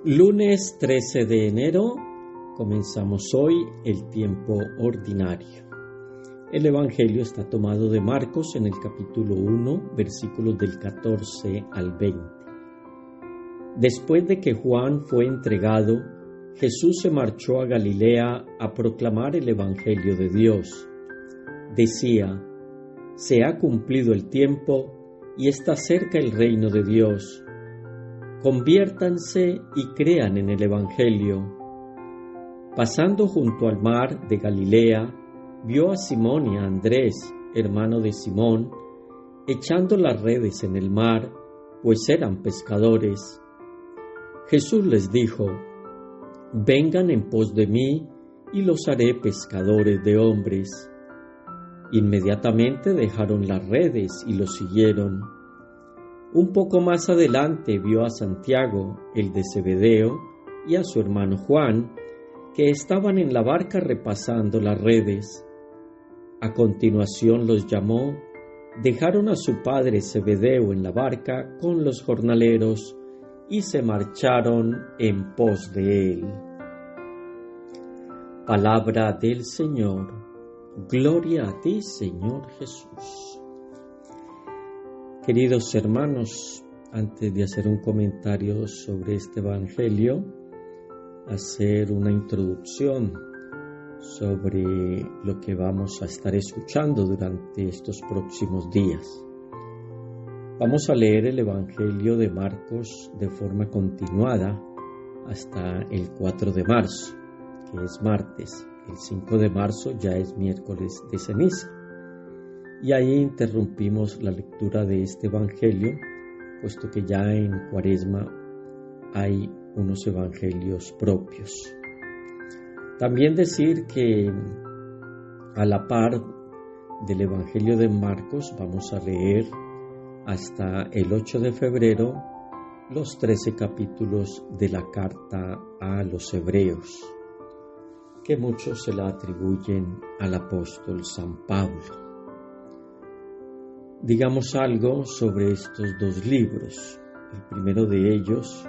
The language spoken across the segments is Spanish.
Lunes 13 de enero, comenzamos hoy el tiempo ordinario. El Evangelio está tomado de Marcos en el capítulo 1, versículos del 14 al 20. Después de que Juan fue entregado, Jesús se marchó a Galilea a proclamar el Evangelio de Dios. Decía: se ha cumplido el tiempo y está cerca el reino de Dios. Conviértanse y crean en el Evangelio. Pasando junto al mar de Galilea, vio a Simón y a Andrés, hermano de Simón, echando las redes en el mar, pues eran pescadores. Jesús les dijo: vengan en pos de mí y los haré pescadores de hombres. Inmediatamente dejaron las redes y los siguieron. Un poco más adelante vio a Santiago, el de Zebedeo, y a su hermano Juan, que estaban en la barca repasando las redes. A continuación los llamó, dejaron a su padre Zebedeo en la barca con los jornaleros y se marcharon en pos de él. Palabra del Señor. Gloria a ti, Señor Jesús. Queridos hermanos, antes de hacer un comentario sobre este Evangelio, hacer una introducción sobre lo que vamos a estar escuchando durante estos próximos días. Vamos a leer el Evangelio de Marcos de forma continuada hasta el 4 de marzo, que es martes. El 5 de marzo ya es miércoles de ceniza. Y ahí interrumpimos la lectura de este Evangelio, puesto que ya en Cuaresma hay unos evangelios propios. También decir que a la par del Evangelio de Marcos vamos a leer hasta el 8 de febrero los 13 capítulos de la carta a los Hebreos, que muchos se la atribuyen al apóstol San Pablo. Digamos algo sobre estos dos libros. El primero de ellos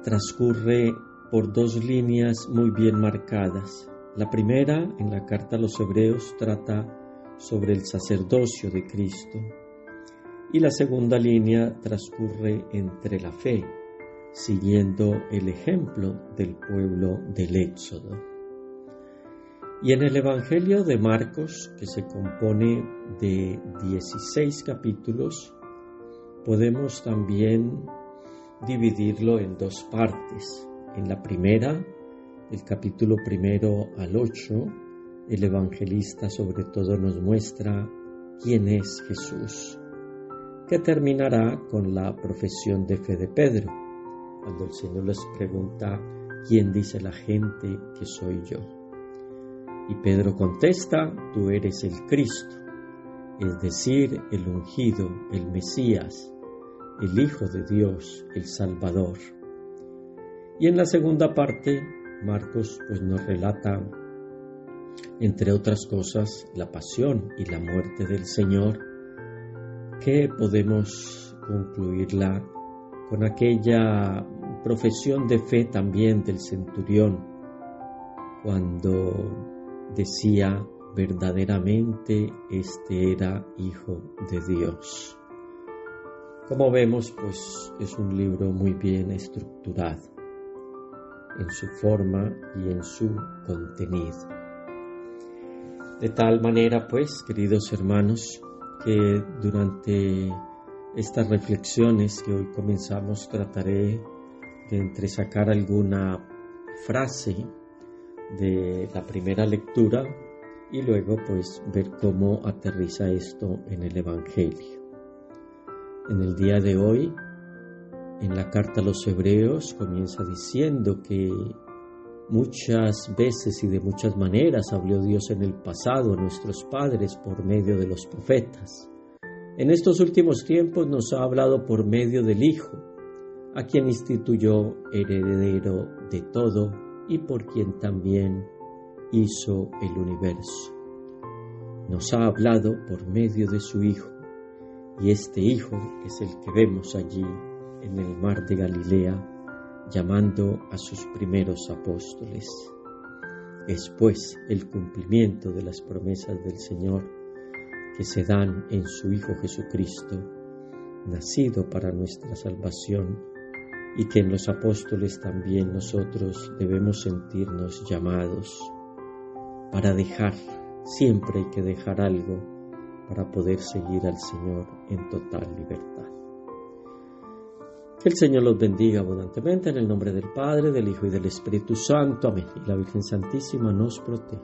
transcurre por dos líneas muy bien marcadas. La primera, en la carta a los Hebreos, trata sobre el sacerdocio de Cristo. Y la segunda línea transcurre entre la fe, siguiendo el ejemplo del pueblo del Éxodo. Y en el Evangelio de Marcos, que se compone de 16 capítulos, podemos también dividirlo en dos partes. En la primera, el capítulo 1 al 8, el evangelista sobre todo nos muestra quién es Jesús, que terminará con la profesión de fe de Pedro, cuando el Señor les pregunta: ¿quién dice la gente que soy yo? Y Pedro contesta: tú eres el Cristo, es decir, el ungido, el Mesías, el Hijo de Dios, el Salvador. Y en la segunda parte, Marcos nos relata, entre otras cosas, la pasión y la muerte del Señor, que podemos concluirla con aquella profesión de fe también del centurión, cuando decía: verdaderamente este era Hijo de Dios. Como vemos, es un libro muy bien estructurado en su forma y en su contenido. De tal manera, queridos hermanos, que durante estas reflexiones que hoy comenzamos trataré de entresacar alguna frase de la primera lectura y luego ver cómo aterriza esto en el Evangelio. En el día de hoy, en la carta a los Hebreos, comienza diciendo que muchas veces y de muchas maneras habló Dios en el pasado a nuestros padres por medio de los profetas. En estos últimos tiempos nos ha hablado por medio del Hijo, a quien instituyó heredero de todo y por quien también hizo el universo. Nos ha hablado por medio de su Hijo, y este Hijo es el que vemos allí en el mar de Galilea, llamando a sus primeros apóstoles. Es pues el cumplimiento de las promesas del Señor que se dan en su Hijo Jesucristo, nacido para nuestra salvación, y que en los apóstoles también nosotros debemos sentirnos llamados para dejar. Siempre hay que dejar algo para poder seguir al Señor en total libertad. Que el Señor los bendiga abundantemente en el nombre del Padre, del Hijo y del Espíritu Santo. Amén. Y la Virgen Santísima nos proteja.